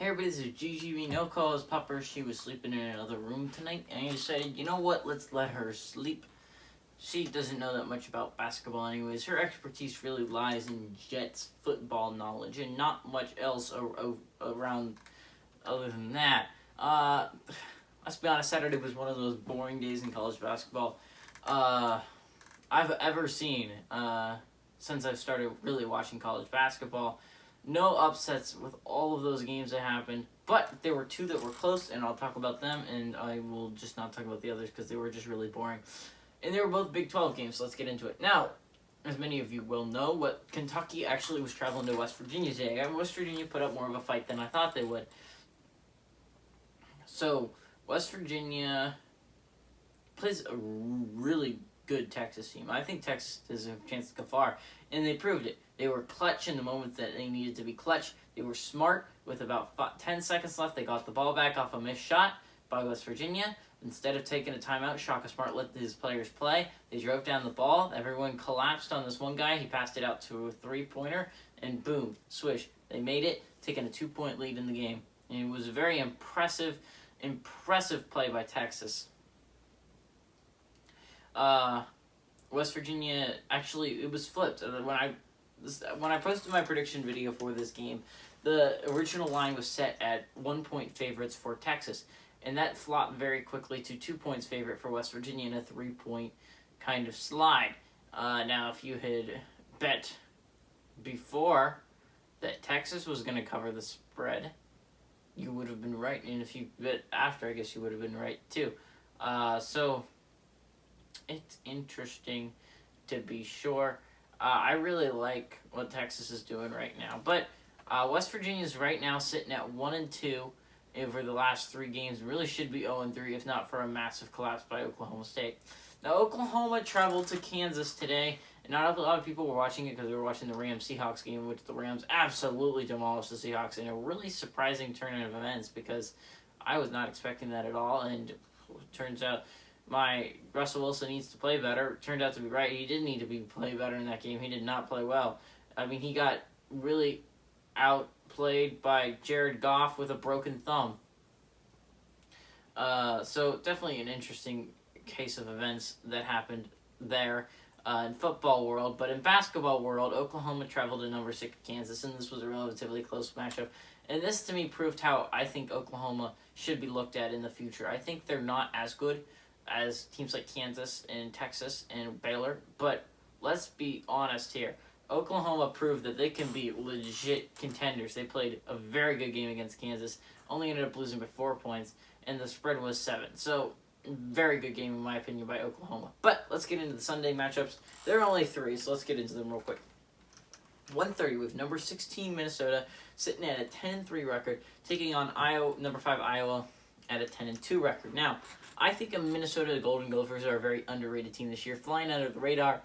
Hey everybody, this is Gigi. We know Call's Pupper. She was sleeping in another room tonight, and I decided, you know what, let's let her sleep. She doesn't know that much about basketball anyways. Her expertise really lies in Jets football knowledge and not much else around other than that. Let's be honest, Saturday was one of those boring days in college basketball I've ever seen since I've started really watching college basketball. No upsets with all of those games that happened, but there were two that were close, and I'll talk about them, and I will just not talk about the others because they were just really boring. And they were both Big 12 games, so let's get into it. now, as many of you will know, Kentucky actually was traveling to West Virginia today. West Virginia put up more of a fight than I thought they would. So, West Virginia plays a really good Texas team. I think Texas has a chance to go far, and they proved it. They were clutch in the moments that they needed to be clutch. They were smart. With about 10 seconds left, they got the ball back off a missed shot by West Virginia. Instead of taking a timeout, Shaka Smart let his players play. They drove down the ball. Everyone collapsed on this one guy. He passed it out to a three-pointer, and boom, swish. They made it, taking a 2-point lead in the game. And it was a very impressive play by Texas. West Virginia, actually, it was flipped. When I posted my prediction video for this game, the original line was set at 1-point favorites for Texas, and that flopped very quickly to 2 points favorite for West Virginia in a 3-point kind of slide. Now, if you had bet before that Texas was going to cover the spread, you would have been right, and if you bet after, I guess you would have been right too. So it's interesting to be sure. I really like what Texas is doing right now, but West Virginia is right now sitting at 1-2 over the last 3 games. Really should be 0-3 if not for a massive collapse by Oklahoma State. Now, Oklahoma traveled to Kansas today, and not a lot of people were watching it because they were watching the Rams-Seahawks game, in which the Rams absolutely demolished the Seahawks in a really surprising turn of events because I was not expecting that at all, and it turns out my Russell Wilson needs to play better. Turned out to be right. He did need to play better in that game. He did not play well. I mean, he got really outplayed by Jared Goff with a broken thumb. So definitely an interesting case of events that happened there in football world. But in basketball world, Oklahoma traveled to number 6 Kansas, and this was a relatively close matchup. And this, to me, proved how I think Oklahoma should be looked at in the future. I think they're not as good as teams like Kansas and Texas and Baylor, but let's be honest here. Oklahoma proved that they can be legit contenders. They played a very good game against Kansas, only ended up losing by 4 points, and the spread was 7. So, very good game in my opinion by Oklahoma. But let's get into the Sunday matchups. There are only 3, so let's get into them real quick. 1:30 with number 16 Minnesota sitting at a 10-3 record, taking on number 5 Iowa at a 10-2 record. Now, I think the Golden Gophers are a very underrated team this year, flying under the radar.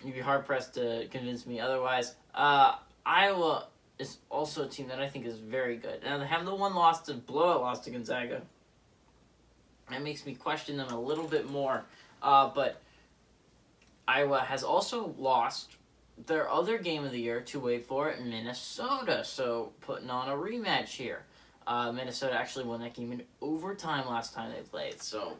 You'd be hard-pressed to convince me otherwise. Iowa is also a team that I think is very good. Now, they have the blowout loss to Gonzaga. That makes me question them a little bit more. But Iowa has also lost their other game of the year, to wait for it, Minnesota. So, putting on a rematch here. Minnesota actually won that game in overtime last time they played, so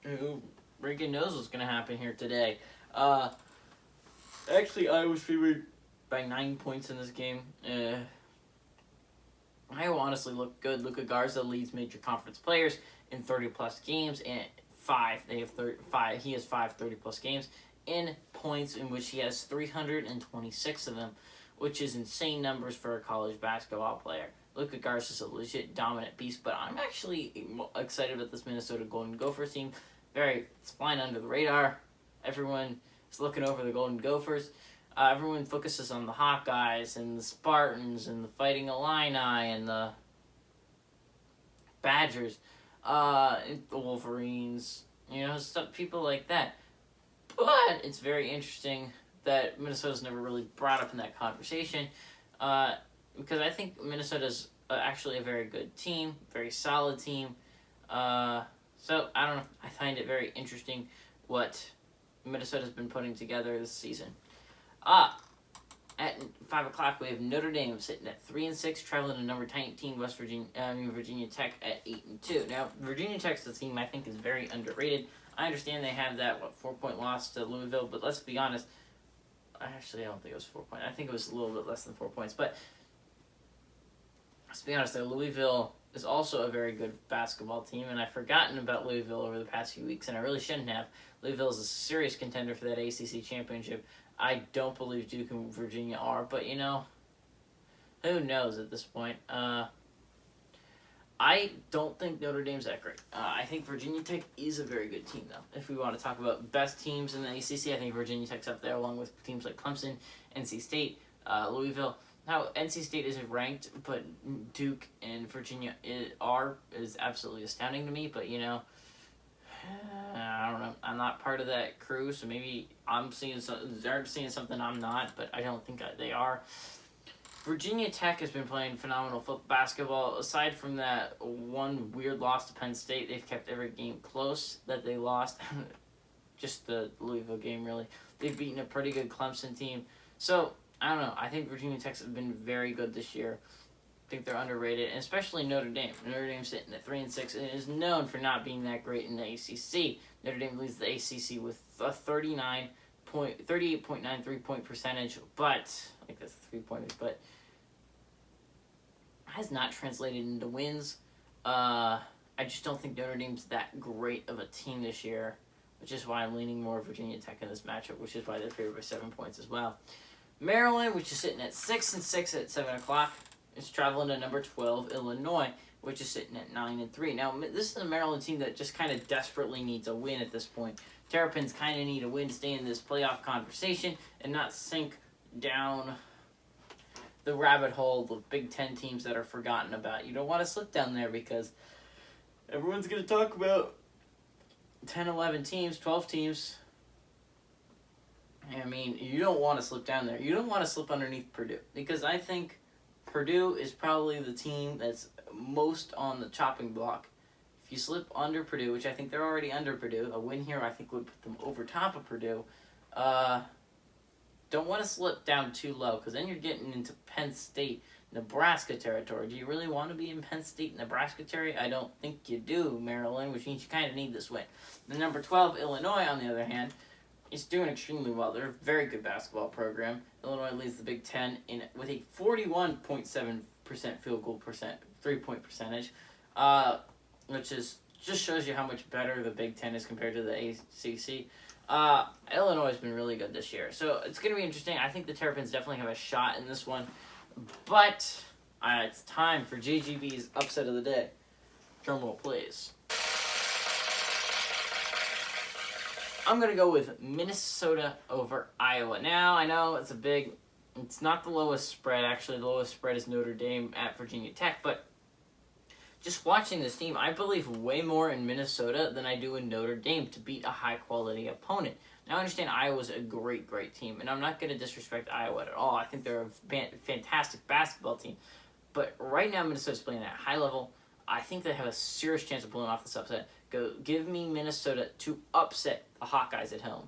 who freaking knows what's going to happen here today. Actually, Iowa's favored by 9 points in this game. Iowa honestly looked good. Luka Garza leads major conference players in 30-plus games, and he has 5 30-plus games in points, in which he has 326 of them, which is insane numbers for a college basketball player. Luka Garza is a legit dominant beast, but I'm actually excited about this Minnesota Golden Gophers team. It's flying under the radar. Everyone is looking over the Golden Gophers. Everyone focuses on the Hawkeyes and the Spartans and the Fighting Illini and the Badgers, and the Wolverines, people like that. But it's very interesting that Minnesota's never really brought up in that conversation. Because I think Minnesota's actually a very good team, very solid team. So, I don't know. I find it very interesting what Minnesota's been putting together this season. At 5 o'clock, we have Notre Dame sitting at 3-6, traveling to number 19 Virginia Tech at 8-2. Now, Virginia Tech's the team I think is very underrated. I understand they have that 4-point loss to Louisville, but let's be honest. Actually, I don't think it was 4 points. I think it was a little bit less than 4 points. But let's be honest, though, Louisville is also a very good basketball team, and I've forgotten about Louisville over the past few weeks, and I really shouldn't have. Louisville is a serious contender for that ACC championship. I don't believe Duke and Virginia are, but, who knows at this point. I don't think Notre Dame's that great. I think Virginia Tech is a very good team, though. If we want to talk about best teams in the ACC, I think Virginia Tech's up there, along with teams like Clemson, NC State, Louisville. Now, NC State isn't ranked, but Duke and Virginia is absolutely astounding to me. But, I don't know. I'm not part of that crew, so maybe they're seeing something I'm not, but I don't think they are. Virginia Tech has been playing phenomenal basketball. Aside from that one weird loss to Penn State, they've kept every game close that they lost. Just the Louisville game, really. They've beaten a pretty good Clemson team. So, I don't know. I think Virginia Tech's have been very good this year. I think they're underrated, and especially Notre Dame. Notre Dame's sitting at 3-6 and is known for not being that great in the ACC. Notre Dame leads the ACC with a 38.9 3-point percentage, but that's 3-pointers, but has not translated into wins. I just don't think Notre Dame's that great of a team this year, which is why I'm leaning more Virginia Tech in this matchup, which is why they're favored by 7 points as well. Maryland, which is sitting at 6-6 at 7 o'clock, is traveling to number 12 Illinois, which is sitting at 9-3. Now, this is a Maryland team that just kind of desperately needs a win at this point. Terrapins kind of need a win to stay in this playoff conversation and not sink down the rabbit hole of Big Ten teams that are forgotten about. You don't want to slip down there because everyone's going to talk about 10, 11 teams, 12 teams. I mean, you don't want to slip down there. You don't want to slip underneath Purdue because I think Purdue is probably the team that's most on the chopping block. If you slip under Purdue, which I think they're already under Purdue, a win here I think would put them over top of Purdue. Don't want to slip down too low because then you're getting into Penn State, Nebraska territory. Do you really want to be in Penn State, Nebraska territory? I don't think you do, Maryland, which means you kind of need this win. The number 12, Illinois, on the other hand, is doing extremely well. They're a very good basketball program. Illinois leads the Big Ten with a 41.7% field goal three-point percentage, which just shows you how much better the Big Ten is compared to the ACC. Illinois has been really good this year, so it's going to be interesting. I think the Terrapins definitely have a shot in this one, but it's time for JGB's upset of the day. Drum roll, please. I'm going to go with Minnesota over Iowa. Now, I know it's not the lowest spread. Actually, the lowest spread is Notre Dame at Virginia Tech, but just watching this team, I believe way more in Minnesota than I do in Notre Dame to beat a high-quality opponent. Now, I understand Iowa's a great, great team, and I'm not going to disrespect Iowa at all. I think they're a fantastic basketball team. But right now, Minnesota's playing at a high level. I think they have a serious chance of pulling off this upset. Give me Minnesota to upset the Hawkeyes at home.